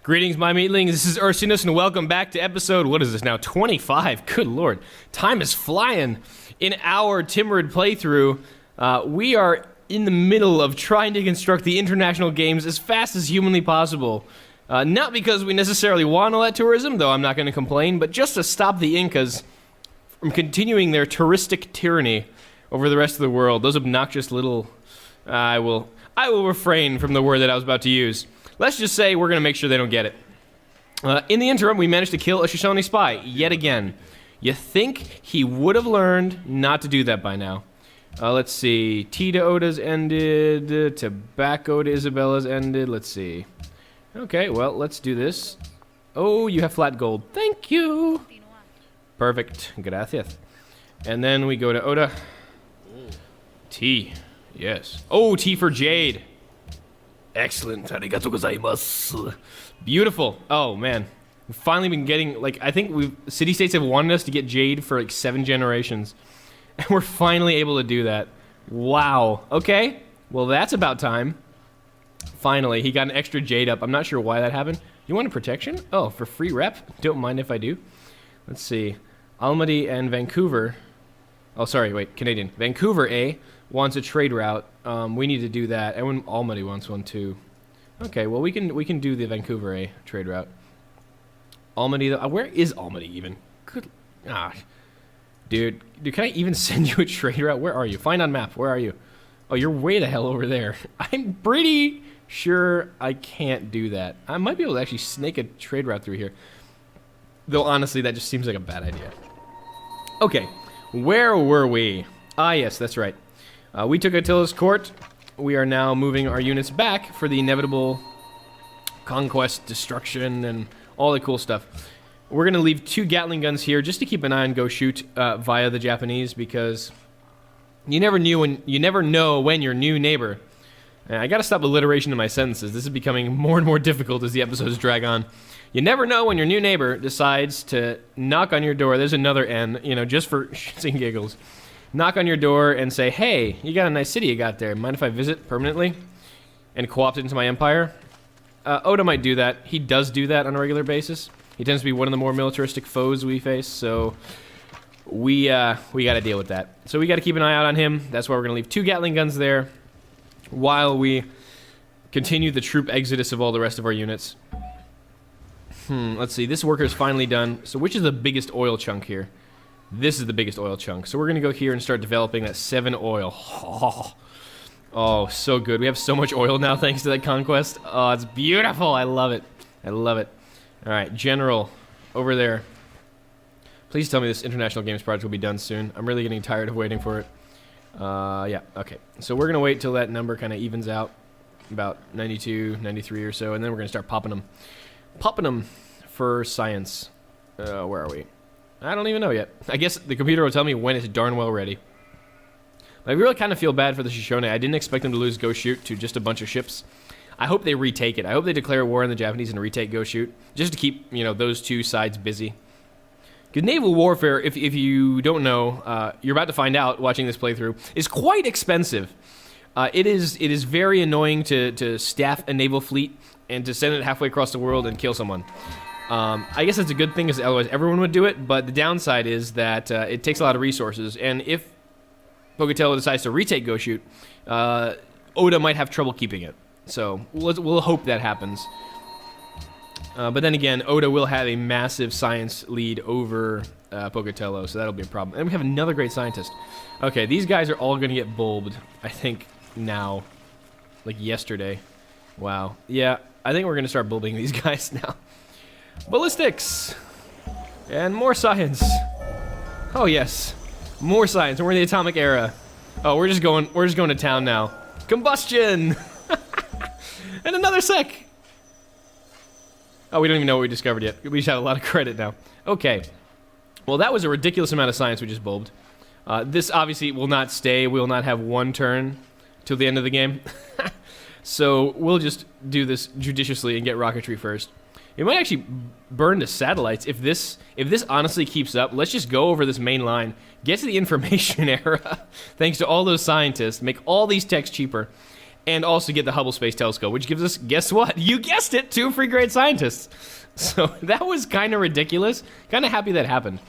Greetings, my meatlings. This is Ursinus, and welcome back to episode, what is this now, 25? Good lord. Time is flying. In our Timurid playthrough, we are in the middle of trying to construct the international games as fast as humanly possible. Not because we necessarily want all that tourism, though I'm not going to complain, but just to stop the Incas from continuing their touristic tyranny over the rest of the world. Those obnoxious little... I will refrain from the word that I was about to use. Let's just say we're going to make sure they don't get it. In the interim, we managed to kill a Shoshone spy, yet again. You think he would have learned not to do that by now. Let's see. Tea to Oda's ended. Tobacco to Isabella's ended. Let's see. Okay, well, let's do this. Oh, you have flat gold. Thank you. Perfect. Gracias. And then we go to Oda. Tea. Yes. Oh, tea for Jade. Excellent. Arigatou gozaimasu. Beautiful. Oh, man. We've finally been getting, like, I think city-states have wanted us to get Jade for, like, 7 generations. And we're finally able to do that. Wow. Okay. Well, that's about time. Finally. He got an extra Jade up. I'm not sure why that happened. You want a protection? Oh, for free rep? Don't mind if I do. Let's see. Almaty and Vancouver. Oh, sorry. Wait. Canadian. Vancouver, wants a trade route. We need to do that. And Almaty wants one too. Okay, well we can do the Vancouver trade route. Almaty, where is Almaty even? Good, dude, can I even send you a trade route? Where are you? Find on map. Where are you? Oh, you're way the hell over there. I'm pretty sure I can't do that. I might be able to actually snake a trade route through here. Though honestly, that just seems like a bad idea. Okay, where were we? Ah, yes, that's right. We took Attila's court. We are now moving our units back for the inevitable conquest, destruction, and all the cool stuff. We're going to leave 2 Gatling guns here just to keep an eye on Go Shoot via the Japanese, because you never know when your new neighbor... I got to stop alliteration in my sentences. This is becoming more and more difficult as the episodes drag on. You never know when your new neighbor decides to knock on your door. There's another N, just for shits and giggles. Knock on your door and say, hey, you got a nice city you got there. Mind if I visit permanently and co-opt it into my empire? Oda might do that. He does do that on a regular basis. He tends to be one of the more militaristic foes we face, so we got to deal with that. So we got to keep an eye out on him. That's why we're going to leave 2 Gatling guns there while we continue the troop exodus of all the rest of our units. Let's see. This worker is finally done. So which is the biggest oil chunk here? This is the biggest oil chunk. So we're going to go here and start developing that 7 oil. Oh, so good. We have so much oil now thanks to that conquest. Oh, it's beautiful. I love it. I love it. All right, General, over there. Please tell me this International Games project will be done soon. I'm really getting tired of waiting for it. Yeah, okay. So we're going to wait till that number kind of evens out. About 92, 93 or so. And then we're going to start popping them. Popping them for science. Where are we? I don't even know yet. I guess the computer will tell me when it's darn well ready. But I really kind of feel bad for the Shoshone. I didn't expect them to lose Go Shoot to just a bunch of ships. I hope they retake it. I hope they declare war on the Japanese and retake Go Shoot, just to keep, those 2 sides busy. Because naval warfare, if you don't know, you're about to find out watching this playthrough, is quite expensive. It is very annoying to staff a naval fleet and to send it halfway across the world and kill someone. I guess that's a good thing, because otherwise everyone would do it, but the downside is that it takes a lot of resources, and if Pocatello decides to retake Go Shoot, Oda might have trouble keeping it. So we'll hope that happens. But then again, Oda will have a massive science lead over Pocatello, so that'll be a problem. And we have another great scientist. Okay, these guys are all going to get bulbed, I think, now. Like yesterday. Wow. Yeah, I think we're going to start bulbing these guys now. Ballistics! And more science. Oh yes. More science. We're in the atomic era. Oh, we're just going to town now. Combustion! And another sec! Oh, we don't even know what we discovered yet. We just have a lot of credit now. Okay. Well, that was a ridiculous amount of science we just bulbed. This obviously will not stay. We will not have 1 turn till the end of the game. So we'll just do this judiciously and get rocketry first. It might actually burn the satellites if this honestly keeps up. Let's just go over this main line, get to the information era, thanks to all those scientists, make all these techs cheaper, and also get the Hubble Space Telescope, which gives us, guess what? You guessed it, 2 free grade scientists. So that was kind of ridiculous. Kind of happy that happened.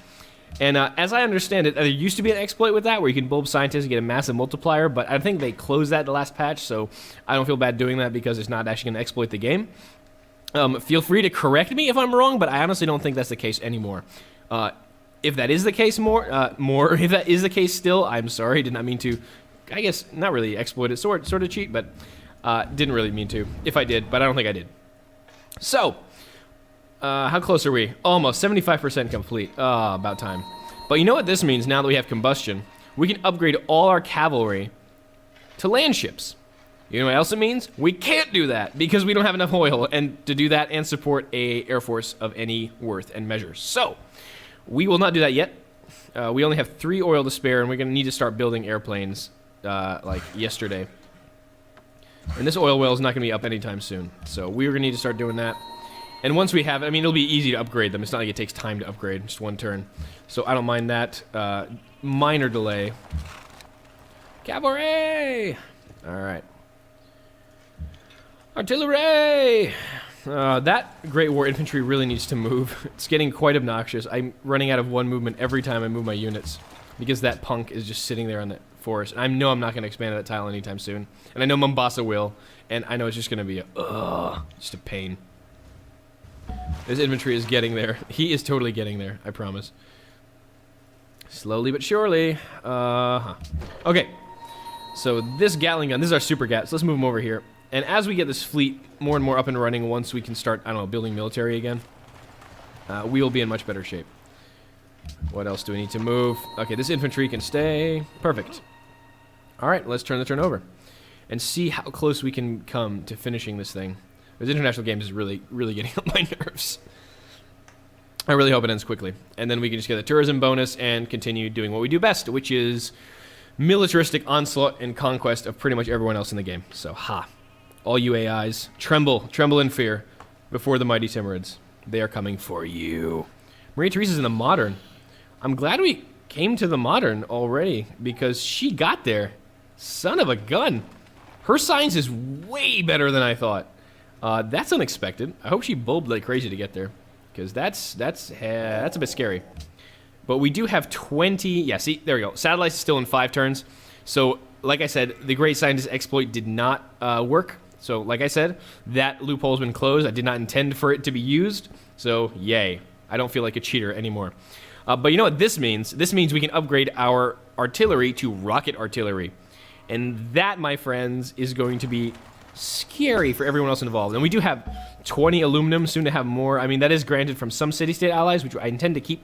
And as I understand it, there used to be an exploit with that where you can bulb scientists and get a massive multiplier, but I think they closed that the last patch, so I don't feel bad doing that because it's not actually going to exploit the game. Feel free to correct me if I'm wrong, but I honestly don't think that's the case anymore. If that is the case if that is the case still, I'm sorry, did not mean to, I guess, not really exploit it, sort of cheat, but didn't really mean to. If I did, but I don't think I did. So, how close are we? Almost 75% complete. About time. But you know what this means now that we have combustion? We can upgrade all our cavalry to land ships. You know what else it means? We can't do that because we don't have enough oil and to do that and support a air force of any worth and measure. So, we will not do that yet. We only have 3 oil to spare, and we're going to need to start building airplanes like yesterday. And this oil well is not going to be up anytime soon. So, we're going to need to start doing that. And once we have it, I mean, it'll be easy to upgrade them. It's not like it takes time to upgrade, just 1 turn. So I don't mind that. Minor delay. Cavalry! Alright. Artillery! That Great War infantry really needs to move. It's getting quite obnoxious. I'm running out of 1 movement every time I move my units. Because that punk is just sitting there on the forest. And I know I'm not going to expand that tile anytime soon. And I know Mombasa will. And I know it's just going to be just a pain. His infantry is getting there. He is totally getting there, I promise. Slowly but surely. Okay. So this Gatling gun, this is our super Gat. So let's move him over here. And as we get this fleet more and more up and running, once we can start, I don't know, building military again, we will be in much better shape. What else do we need to move? Okay, this infantry can stay. Perfect. All right, let's turn the turn over and see how close we can come to finishing this thing. This international game is really, really getting on my nerves. I really hope it ends quickly. And then we can just get the tourism bonus and continue doing what we do best, which is militaristic onslaught and conquest of pretty much everyone else in the game. So, all you AIs, tremble in fear before the mighty Timurids. They are coming for you. Maria Theresa's in the modern. I'm glad we came to the modern already because she got there. Son of a gun. Her science is way better than I thought. That's unexpected. I hope she bulbed like crazy to get there, because that's a bit scary. But we do have 20. Yeah, see, there we go. Satellites still in 5 turns. So, like I said, the Great Scientist exploit did not work. So, like I said, that loophole's been closed. I did not intend for it to be used. So, yay. I don't feel like a cheater anymore. But you know what this means? This means we can upgrade our artillery to rocket artillery. And that, my friends, is going to be scary for everyone else involved. And we do have 20 aluminum, soon to have more. I mean, that is granted from some city-state allies, which I intend to keep.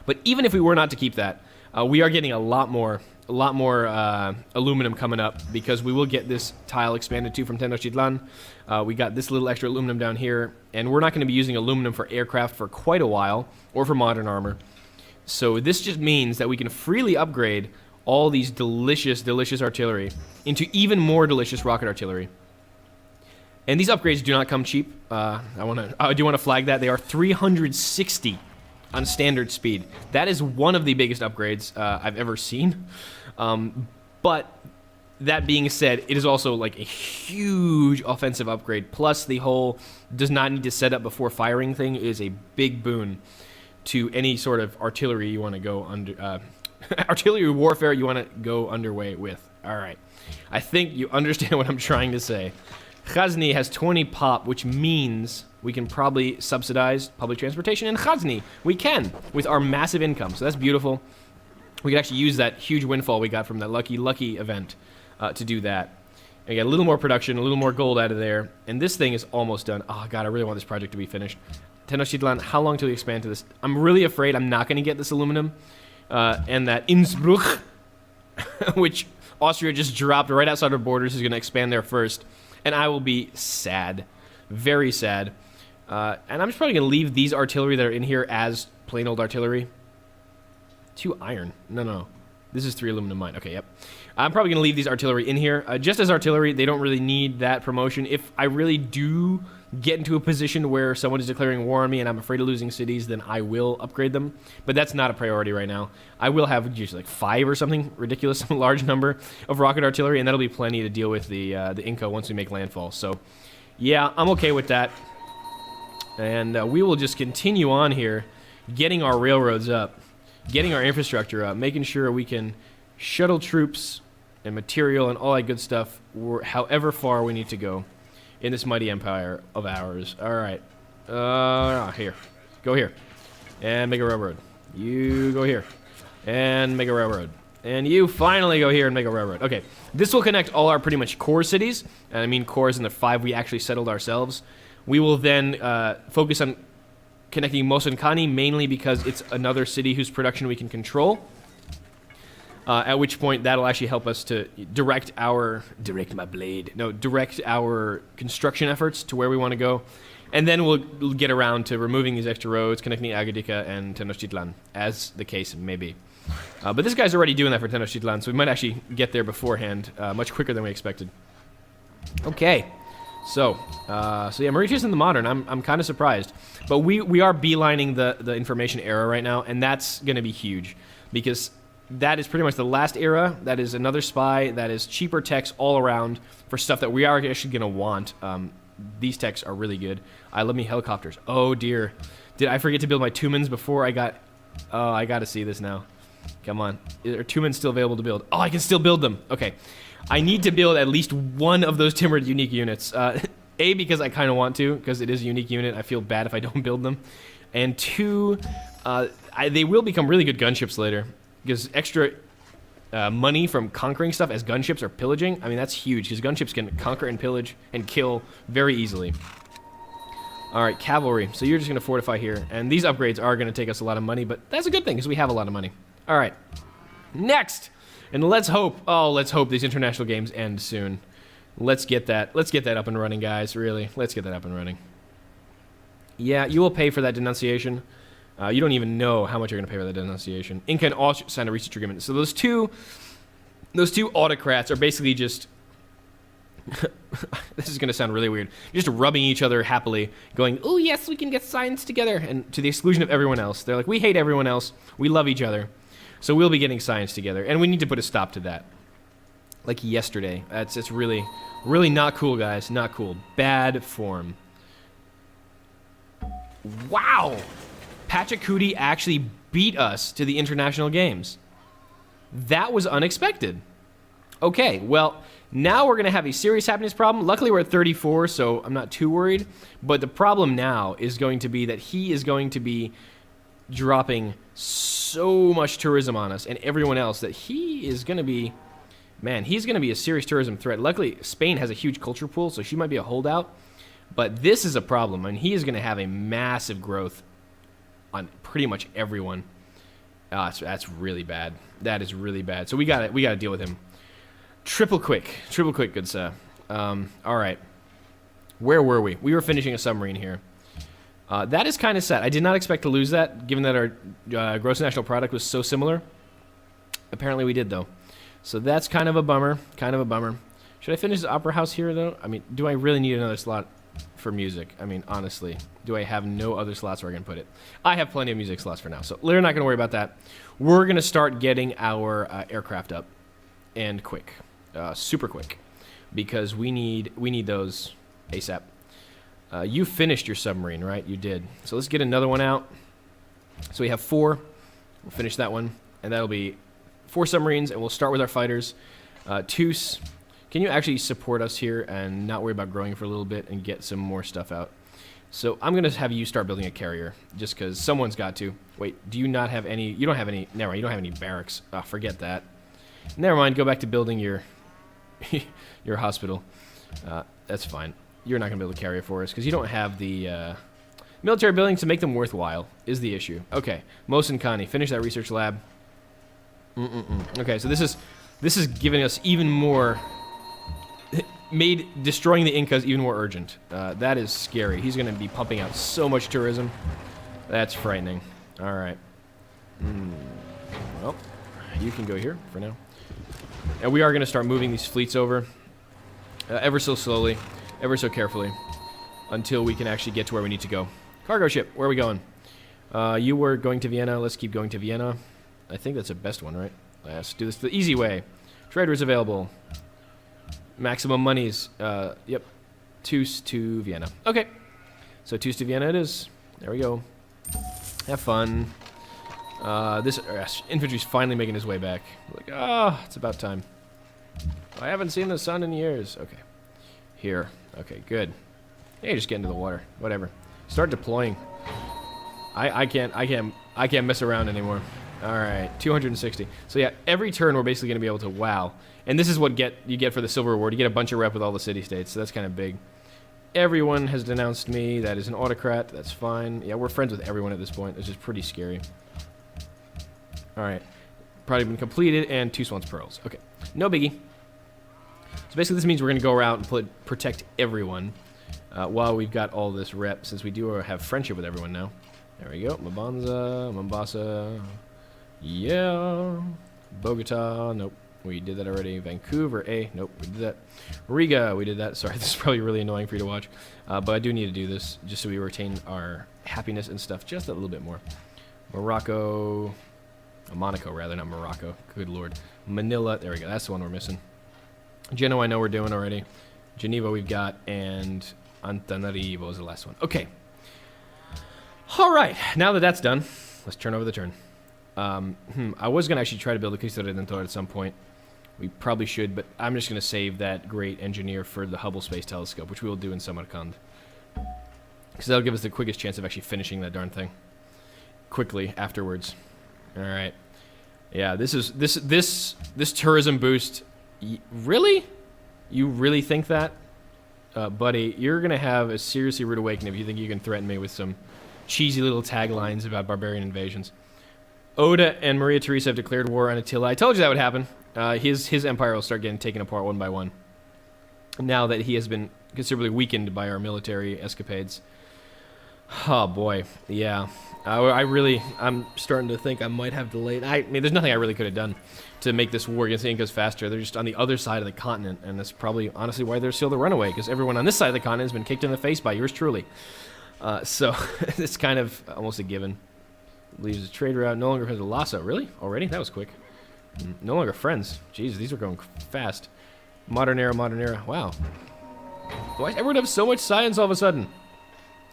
But even if we were not to keep that, we are getting a lot more aluminum coming up, because we will get this tile expanded too from Tenochtitlan. We got this little extra aluminum down here, and we're not going to be using aluminum for aircraft for quite a while, or for modern armor. So this just means that we can freely upgrade all these delicious, delicious artillery into even more delicious rocket artillery. And these upgrades do not come cheap. I do want to flag that. They are 360 on standard speed. That is one of the biggest upgrades I've ever seen. But that being said, it is also like a huge offensive upgrade. Plus the whole does not need to set up before firing thing is a big boon to any sort of artillery you want to go under. Artillery warfare you want to go underway with. All right. I think you understand what I'm trying to say. Ghazni has 20 pop, which means we can probably subsidize public transportation in Ghazni. We can, with our massive income. So that's beautiful. We can actually use that huge windfall we got from that lucky event to do that. And get a little more production, a little more gold out of there. And this thing is almost done. Oh, God, I really want this project to be finished. Tenochtitlan, how long till we expand to this? I'm really afraid I'm not going to get this aluminum. And that Innsbruck, which Austria just dropped right outside our borders, is going to expand there first. And I will be sad. Very sad. And I'm just probably going to leave these artillery that are in here as plain old artillery. 2 iron. No. This is 3 aluminum mine. Okay, yep. I'm probably going to leave these artillery in here. Just as artillery, they don't really need that promotion. If I really do get into a position where someone is declaring war on me and I'm afraid of losing cities, then I will upgrade them. But that's not a priority right now. I will have usually like 5 or something, ridiculous large number of rocket artillery, and that'll be plenty to deal with the Inca once we make landfall. So, yeah, I'm okay with that. And we will just continue on here, getting our railroads up, getting our infrastructure up, making sure we can shuttle troops and material and all that good stuff however far we need to go in this mighty empire of ours. All right. Here. Go here. And make a railroad. You go here. And make a railroad. And you finally go here and make a railroad. Okay. This will connect all our pretty much core cities. And I mean cores in the 5 we actually settled ourselves. We will then focus on connecting Mosankani mainly because it's another city whose production we can control. At which point that'll actually help us to direct our construction efforts to where we want to go, and then we'll get around to removing these extra roads connecting Agadika and Tenochtitlan, as the case may be. But this guy's already doing that for Tenochtitlan, so we might actually get there beforehand, much quicker than we expected. Okay, so yeah, Mauritius in the modern. I'm kind of surprised, but we are beelining the information era right now, and that's going to be huge because that is pretty much the last era. That is another spy. That is cheaper techs all around for stuff that we are actually going to want. These techs are really good. I love me helicopters. Oh, dear. Did I forget to build my Tumans before I got... Oh, I got to see this now. Come on. Are Tumans still available to build? Oh, I can still build them. Okay. I need to build at least one of those Timurid unique units. A, because I kind of want to, because it is a unique unit. I feel bad if I don't build them. And 2, they will become really good gunships later. Because extra money from conquering stuff as gunships or pillaging, I mean, that's huge. Because gunships can conquer and pillage and kill very easily. All right, cavalry. So you're just going to fortify here. And these upgrades are going to take us a lot of money, but that's a good thing because we have a lot of money. All right, next. And let's hope these international games end soon. Let's get that up and running, guys, really. Let's get that up and running. Yeah, you will pay for that denunciation. You don't even know how much you're going to pay for that denunciation. Inca and Austria signed a research agreement. So those two autocrats are basically just... this is going to sound really weird. Just rubbing each other happily, going, oh, yes, we can get science together, and to the exclusion of everyone else. They're like, we hate everyone else. We love each other. So we'll be getting science together, and we need to put a stop to that. Like yesterday. It's really, really not cool, guys. Not cool. Bad form. Wow! Pachacuti actually beat us to the international games. That was unexpected. Okay, well, now we're going to have a serious happiness problem. Luckily, we're at 34, so I'm not too worried. But the problem now is going to be that he is going to be dropping so much tourism on us and everyone else that he is going to be... Man, he's going to be a serious tourism threat. Luckily, Spain has a huge culture pool, so she might be a holdout. But this is a problem, and he is going to have a massive growth on pretty much everyone. That's really bad. That is really bad. So we got to deal with him. Triple quick, good sir. All right. Where were we? We were finishing a submarine here. That is kind of sad. I did not expect to lose that, given that our gross national product was so similar. Apparently we did, though. So that's kind of a bummer. Should I finish the opera house here, though? I mean, do I really need another slot for music? I mean, honestly, do I have no other slots where I can put it? I have plenty of music slots for now, so we're not going to worry about that. We're going to start getting our aircraft up, and quick, super quick, because we need those ASAP. You finished your submarine, right? You did. So let's get another one out. So we have 4. We'll finish that one, and that'll be 4 submarines, and we'll start with our fighters. Toos, can you actually support us here and not worry about growing for a little bit and get some more stuff out? So I'm going to have you start building a carrier, just because someone's got to. Wait, do you not have any? You don't have any. Never mind, you don't have any barracks. Forget that. Never mind, go back to building your your hospital. That's fine. You're not going to be able to carry it for us, because you don't have the military buildings to make them worthwhile, is the issue. Okay, Mosin Khani, finish that research lab. Okay, so this is giving us even more... made destroying the Incas even more urgent. That is scary. He's going to be pumping out so much tourism. That's frightening. All right. Well, you can go here for now. And we are going to start moving these fleets over ever so slowly, ever so carefully, until we can actually get to where we need to go. Cargo ship, where are we going? You were going to Vienna. Let's keep going to Vienna. I think that's the best one, right? Let's do this the easy way. Traders available. Maximum monies. Yep. Tus to Vienna. Okay. So Tus to Vienna it is. There we go. Have fun. This infantry's finally making his way back. Like, it's about time. I haven't seen the sun in years. Okay. Here. Okay, good. Hey, just get into the water. Whatever. Start deploying. I can't mess around anymore. All right, 260. So yeah, every turn we're basically going to be able to wow. And this is what you get for the silver reward. You get a bunch of rep with all the city-states, so that's kind of big. Everyone has denounced me. That is an autocrat. That's fine. Yeah, we're friends with everyone at this point. This is pretty scary. All right. Probably been completed, and 2 Swans Pearls. Okay, no biggie. So basically this means we're going to go around and protect everyone while we've got all this rep, since we do have friendship with everyone now. There we go. Mabanza, Mombasa. Yeah. Bogota. Nope. We did that already. Vancouver. Nope. We did that. Riga. We did that. Sorry, this is probably really annoying for you to watch. But I do need to do this just so we retain our happiness and stuff just a little bit more. Morocco. Monaco, rather, not Morocco. Good lord. Manila. There we go. That's the one we're missing. Genoa, I know we're doing already. Geneva we've got. And Antananarivo is the last one. Okay. All right. Now that that's done, let's turn over the turn. I was going to actually try to build a Cristo Redentor at some point. We probably should, but I'm just going to save that great engineer for the Hubble Space Telescope, which we will do in Samarkand. Because that'll give us the quickest chance of actually finishing that darn thing quickly afterwards. All right. Yeah, this tourism boost. Really? You really think that? Buddy, you're going to have a seriously rude awakening if you think you can threaten me with some cheesy little taglines about barbarian invasions. Oda and Maria Theresa have declared war on Attila. I told you that would happen. His empire will start getting taken apart one by one. Now that he has been considerably weakened by our military escapades. Oh boy, yeah. I'm starting to think I might have delayed. I mean, there's nothing I really could have done to make this war against the Incas faster. They're just on the other side of the continent, and that's probably honestly why they're still the runaway, because everyone on this side of the continent has been kicked in the face by yours truly. So it's kind of almost a given. Leaves the trade route. No longer has a Lhasa. Really? Already? That was quick. No longer friends. Jeez, these are going fast. Modern era, modern era. Wow. Why does everyone have so much science all of a sudden?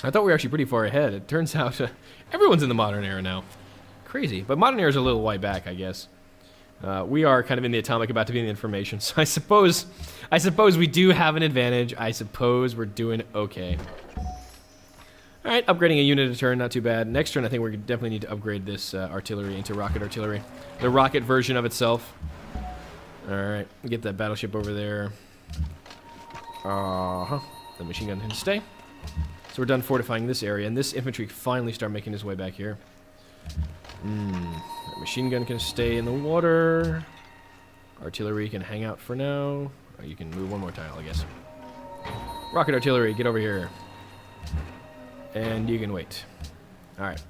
I thought we were actually pretty far ahead. It turns out everyone's in the modern era now. Crazy. But modern era is a little way back, I guess. We are kind of in the atomic, about to be in the information. So I suppose we do have an advantage. I suppose we're doing okay. All right, upgrading a unit a turn, not too bad. Next turn, I think we definitely need to upgrade this artillery into rocket artillery. The rocket version of itself. All right, get that battleship over there. The machine gun can stay. So we're done fortifying this area, and this infantry finally start making his way back here. That machine gun can stay in the water. Artillery can hang out for now. Oh, you can move one more tile, I guess. Rocket artillery, get over here. And you can wait. All right.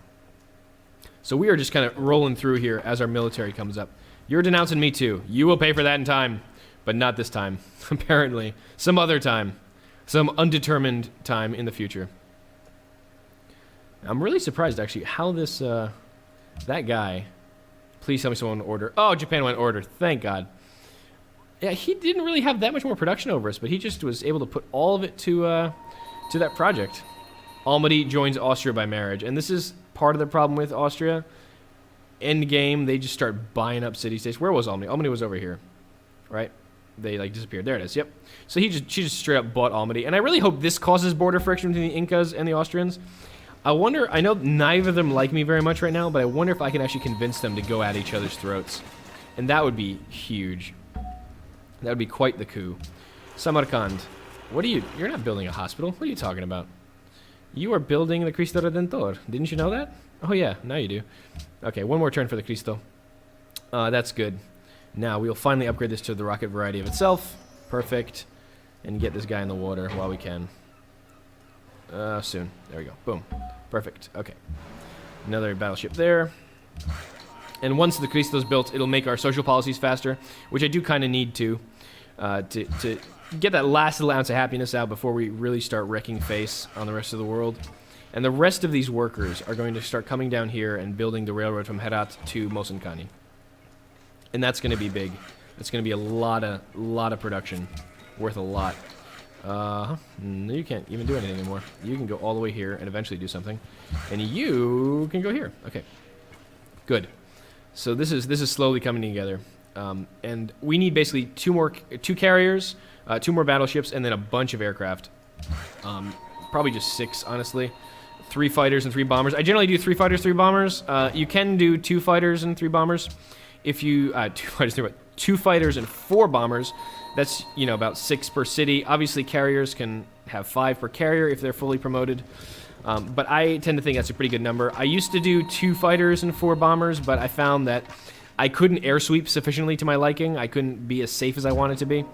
So we are just kind of rolling through here as our military comes up. You're denouncing me too. You will pay for that in time, but not this time. Apparently. Some other time. Some undetermined time in the future. I'm really surprised, actually, how this, that guy, please tell me someone order. Oh, Japan went order. Thank God. Yeah, he didn't really have that much more production over us, but he just was able to put all of it to that project. Almaty joins Austria by marriage, and this is part of the problem with Austria. End game, they just start buying up city-states. Where was Almaty? Almaty was over here, right? They like disappeared. There it is. Yep. So she just straight up bought Almaty, and I really hope this causes border friction between the Incas and the Austrians. I wonder. I know neither of them like me very much right now, but I wonder if I can actually convince them to go at each other's throats, and that would be huge. That would be quite the coup. Samarkand, what are you? You're not building a hospital. What are you talking about? You are building the Cristo Redentor. Didn't you know that? Oh yeah, now you do. Okay, one more turn for the Cristo. That's good. Now we'll finally upgrade this to the rocket variety of itself. Perfect. And get this guy in the water while we can. Soon. There we go. Boom. Perfect. Okay. Another battleship there. And once the Cristo's built, it'll make our social policies faster, which I do kind of need to get that last little ounce of happiness out before we really start wrecking face on the rest of the world. And the rest of these workers are going to start coming down here and building the railroad from Herat to Mosenkani. And that's going to be big. It's going to be a lot of production, worth a lot. You can't even do anything anymore. You can go all the way here and eventually do something, and you can go here. Okay, good. So this is slowly coming together, and we need basically two carriers, 2 more battleships, and then a bunch of aircraft. Probably just 6, honestly. 3 fighters and 3 bombers. I generally do 3 fighters, 3 bombers. You can do 2 fighters and 3 bombers. If you 2 fighters and 4 bombers, that's about 6 per city. Obviously, carriers can have 5 per carrier if they're fully promoted. But I tend to think that's a pretty good number. I used to do 2 fighters and 4 bombers, but I found that I couldn't air sweep sufficiently to my liking. I couldn't be as safe as I wanted to be.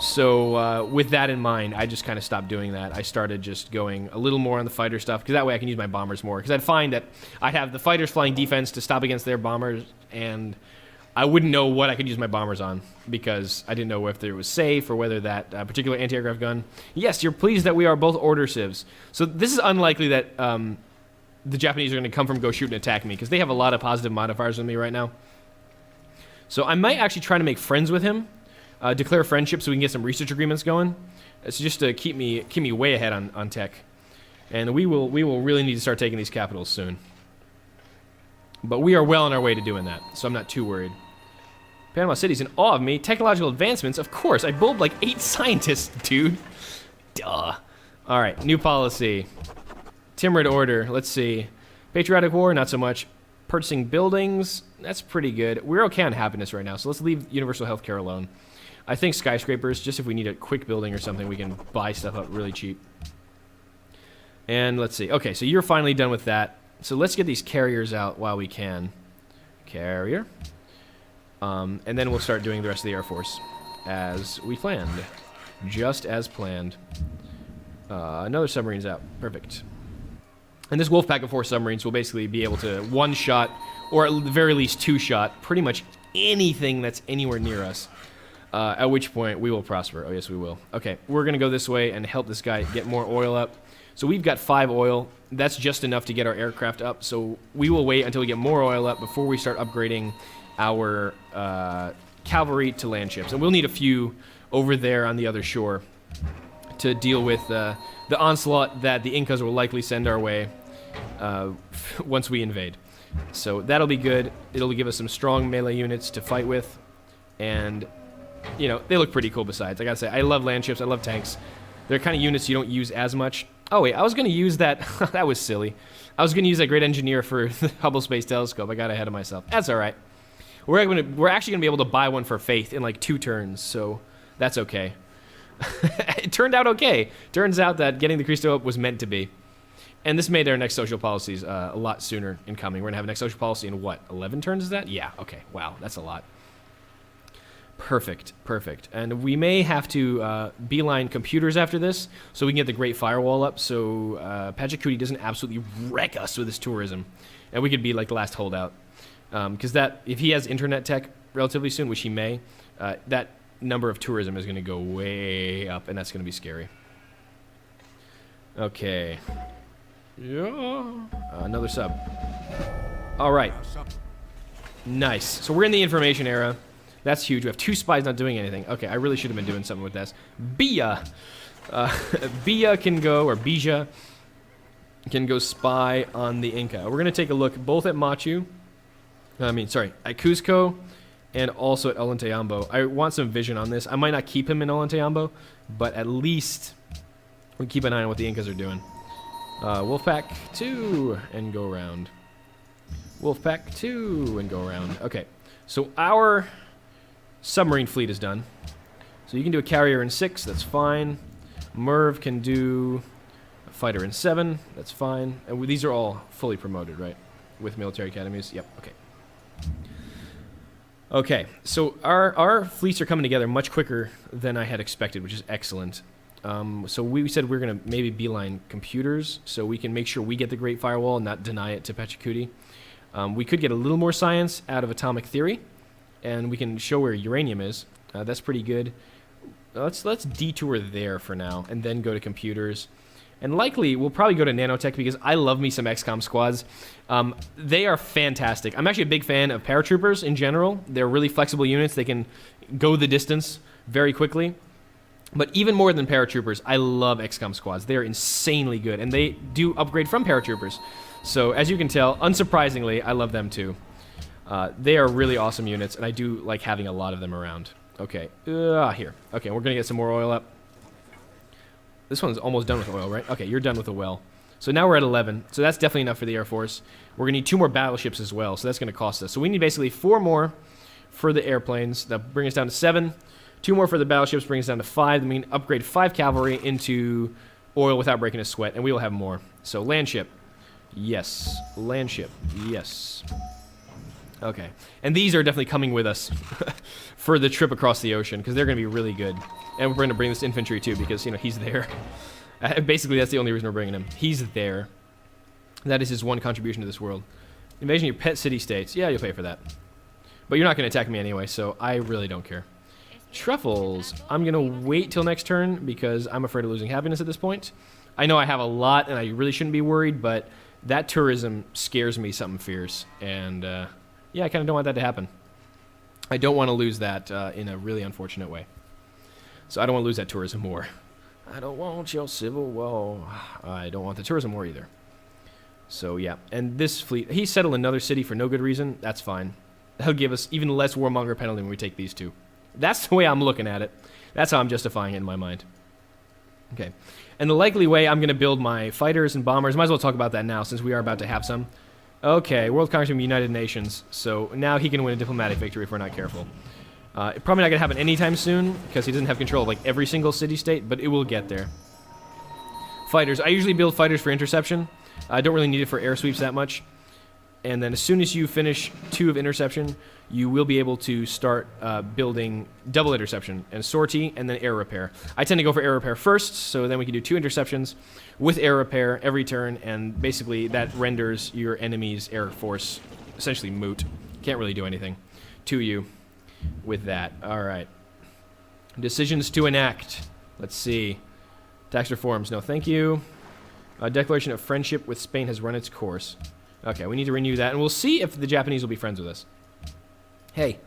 So with that in mind, I just kind of stopped doing that. I started just going a little more on the fighter stuff, because that way I can use my bombers more. Because I'd find that I'd have the fighters flying defense to stop against their bombers, and I wouldn't know what I could use my bombers on, because I didn't know if it was safe or whether that particular anti-aircraft gun... Yes, you're pleased that we are both order civs. So this is unlikely that the Japanese are going to come from go shoot and attack me, because they have a lot of positive modifiers on me right now. So I might actually try to make friends with him, declare friendship so we can get some research agreements going. It's just to keep me way ahead on tech. And we will really need to start taking these capitals soon. But we are well on our way to doing that, so I'm not too worried. Panama City's in awe of me. Technological advancements, of course. I bulbed like 8 scientists, dude. Duh. All right, new policy. Timurid order, let's see. Patriotic war, not so much. Purchasing buildings, that's pretty good. We're okay on happiness right now, so let's leave universal healthcare alone. I think skyscrapers, just if we need a quick building or something, we can buy stuff up really cheap. And let's see. Okay, so you're finally done with that. So let's get these carriers out while we can. Carrier. And then we'll start doing the rest of the Air Force as we planned. Just as planned. Another submarine's out. Perfect. And this wolf pack of 4 submarines will basically be able to one-shot, or at the very least 2-shot, pretty much anything that's anywhere near us. At which point we will prosper. Oh, yes, we will. Okay, we're going to go this way and help this guy get more oil up. So we've got 5 oil. That's just enough to get our aircraft up. So we will wait until we get more oil up before we start upgrading our cavalry to land ships. And we'll need a few over there on the other shore to deal with the onslaught that the Incas will likely send our way once we invade. So that'll be good. It'll give us some strong melee units to fight with. And, they look pretty cool besides. I gotta say, I love land ships. I love tanks. They're kind of units you don't use as much. Oh, wait, I was going to use that. That was silly. I was going to use that great engineer for the Hubble Space Telescope. I got ahead of myself. That's all right. We're actually going to be able to buy one for Faith in like 2 turns, so that's okay. It turned out okay. Turns out that getting the Cristo up was meant to be. And this made our next social policies a lot sooner in coming. We're going to have a next social policy in what, 11 turns is that? Yeah, okay. Wow, that's a lot. Perfect, perfect. And we may have to beeline computers after this so we can get the Great Firewall up so Pachacuti doesn't absolutely wreck us with his tourism. And we could be like the last holdout. Because if he has internet tech relatively soon, which he may, that number of tourism is going to go way up, and that's going to be scary. Okay. Yeah. Another sub. All right. Nice. So we're in the information era. That's huge. We have 2 spies not doing anything. Okay, I really should have been doing something with this. Bia. Bia can go, or Bija can go spy on the Inca. We're going to take a look both at Machu. At Cuzco, and also at Ollantaytambo. I want some vision on this. I might not keep him in Ollantaytambo, but at least we keep an eye on what the Incas are doing. Wolfpack 2 and go around. Wolfpack 2 and go around. Okay, so our submarine fleet is done. So you can do a carrier in 6, that's fine. Merv can do a fighter in 7, that's fine. And these are all fully promoted, right? With military academies? Yep, okay. Okay, so our fleets are coming together much quicker than I had expected, which is excellent. So we said we're going to maybe beeline computers so we can make sure we get the Great Firewall and not deny it to Pachacuti. We could get a little more science out of atomic theory, and we can show where uranium is. That's pretty good. Let's detour there for now, and then go to computers. And likely, we'll probably go to nanotech because I love me some XCOM squads. They are fantastic. I'm actually a big fan of paratroopers in general. They're really flexible units. They can go the distance very quickly. But even more than paratroopers, I love XCOM squads. They are insanely good, and they do upgrade from paratroopers. So, as you can tell, unsurprisingly, I love them too. They are really awesome units, and I do like having a lot of them around. Okay, here. Okay, we're going to get some more oil up. This one's almost done with oil, right? Okay, you're done with the well. So now we're at 11, so that's definitely enough for the Air Force. We're going to need 2 more battleships as well, so that's going to cost us. So we need basically 4 more for the airplanes. That bring us down to 7. 2 more for the battleships, bring us down to 5. Then we can upgrade 5 cavalry into oil without breaking a sweat, and we will have more. So land ship. Yes. Land ship. Yes. Okay. And these are definitely coming with us for the trip across the ocean, because they're going to be really good. And we're going to bring this infantry, too, because, you know, he's there. Basically, that's the only reason we're bringing him. He's there. That is his one contribution to this world. Invasion of your pet city-states. Yeah, you'll pay for that. But you're not going to attack me anyway, so I really don't care. Truffles. I'm going to wait till next turn, because I'm afraid of losing happiness at this point. I know I have a lot, and I really shouldn't be worried, but that tourism scares me something fierce. And, yeah, I kind of don't want that to happen. I don't want to lose that in a really unfortunate way. So I don't want to lose that tourism war. I don't want your civil war. I don't want the tourism war either. So, yeah. And this fleet, he settled another city for no good reason. That's fine. That'll give us even less warmonger penalty when we take these 2. That's the way I'm looking at it. That's how I'm justifying it in my mind. Okay. And the likely way I'm going to build my fighters and bombers, might as well talk about that now since we are about to have some. Okay, World Congress of the United Nations. So now he can win a diplomatic victory if we're not careful. Probably not going to happen anytime soon because he doesn't have control of like every single city-state, but it will get there. Fighters. I usually build fighters for interception. I don't really need it for air sweeps that much. And then as soon as you finish 2 of interception, you will be able to start building double interception and sortie and then air repair. I tend to go for air repair first, so then we can do 2 interceptions with air repair every turn, and basically that renders your enemy's air force essentially moot. Can't really do anything to you with that. All right. Decisions to enact. Let's see. Tax reforms. No, thank you. Declaration of friendship with Spain has run its course. Okay, we need to renew that, and we'll see if the Japanese will be friends with us. Hey,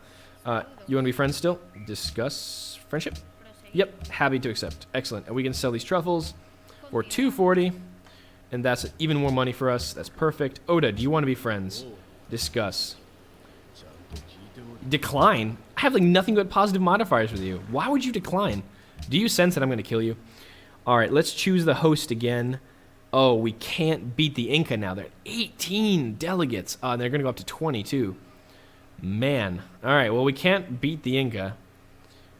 you want to be friends still? Discuss friendship? Yep, happy to accept. Excellent. And we can sell these truffles for 240, and that's even more money for us. That's perfect. Oda, do you want to be friends? Discuss. Decline? I have like nothing but positive modifiers with you. Why would you decline? Do you sense that I'm going to kill you? All right, let's choose the host again. Oh, we can't beat the Inca now. They're at 18 delegates. And they're going to go up to 22. Man. All right, well, we can't beat the Inca.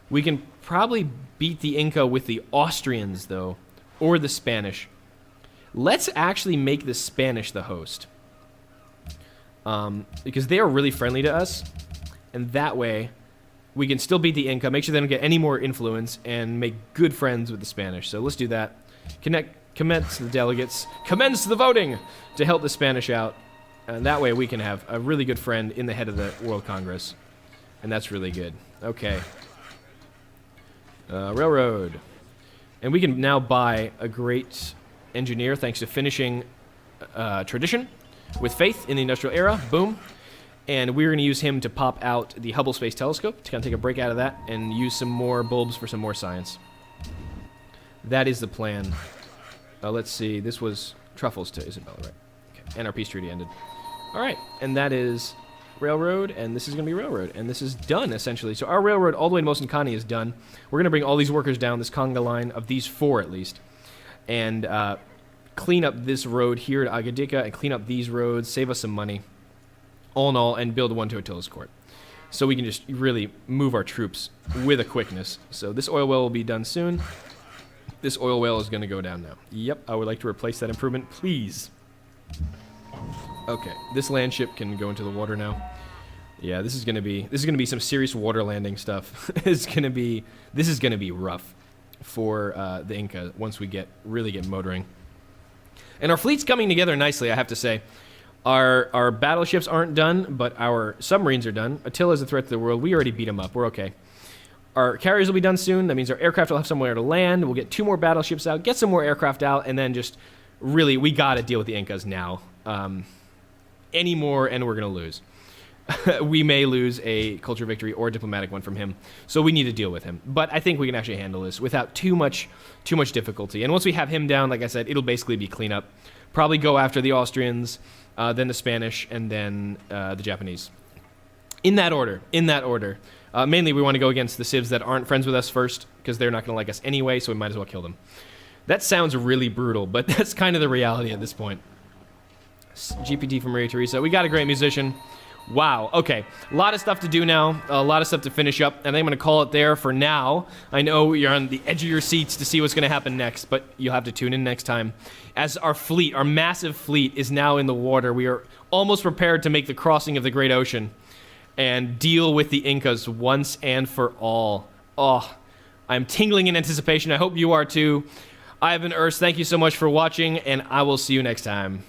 We can probably beat the Inca with the Austrians, though, or the Spanish. Let's actually make the Spanish the host. Because they are really friendly to us. And that way, we can still beat the Inca, make sure they don't get any more influence, and make good friends with the Spanish. So let's do that. Commence the delegates. Commence the voting to help the Spanish out. And that way we can have a really good friend in the head of the World Congress. And that's really good. Okay. Railroad. And we can now buy a great engineer thanks to finishing tradition with faith in the industrial era. Boom. And we're going to use him to pop out the Hubble Space Telescope to kind of take a break out of that and use some more bulbs for some more science. That is the plan. Let's see. This was truffles to Isabella, right? Okay. And our peace treaty ended. All right. And that is railroad, and this is going to be railroad. And this is done, essentially. So our railroad all the way to Mosankani is done. We're going to bring all these workers down this conga line, of these 4 at least, and clean up this road here to Agadika and clean up these roads, save us some money, all in all, and build one to Attila's court. So we can just really move our troops with a quickness. So this oil well will be done soon. This oil well is going to go down now. Yep, I would like to replace that improvement, please. Okay, this land ship can go into the water now. Yeah, this is going to be some serious water landing stuff. This is going to be rough for the Inca once we really get motoring. And our fleet's coming together nicely, I have to say. Our battleships aren't done, but our submarines are done. Attila's a threat to the world. We already beat him up. We're okay. Our carriers will be done soon. That means our aircraft will have somewhere to land. We'll get 2 more battleships out, get some more aircraft out, and then just really, we got to deal with the Incas now. Any more, and we're going to lose. We may lose a culture victory or a diplomatic one from him, so we need to deal with him. But I think we can actually handle this without too much difficulty. And once we have him down, like I said, it'll basically be cleanup. Probably go after the Austrians, then the Spanish, and then the Japanese. In that order. Mainly, we want to go against the Civs that aren't friends with us first, because they're not going to like us anyway, so we might as well kill them. That sounds really brutal, but that's kind of the reality at this point. GPT from Maria Teresa. We got a great musician. Wow. Okay. A lot of stuff to do now. A lot of stuff to finish up. And I'm going to call it there for now. I know you're on the edge of your seats to see what's going to happen next, but you'll have to tune in next time. As our fleet, our massive fleet, is now in the water, we are almost prepared to make the crossing of the Great Ocean and deal with the Incas once and for all. Oh, I'm tingling in anticipation. I hope you are too. I've been Urs. Thank you so much for watching, and I will see you next time.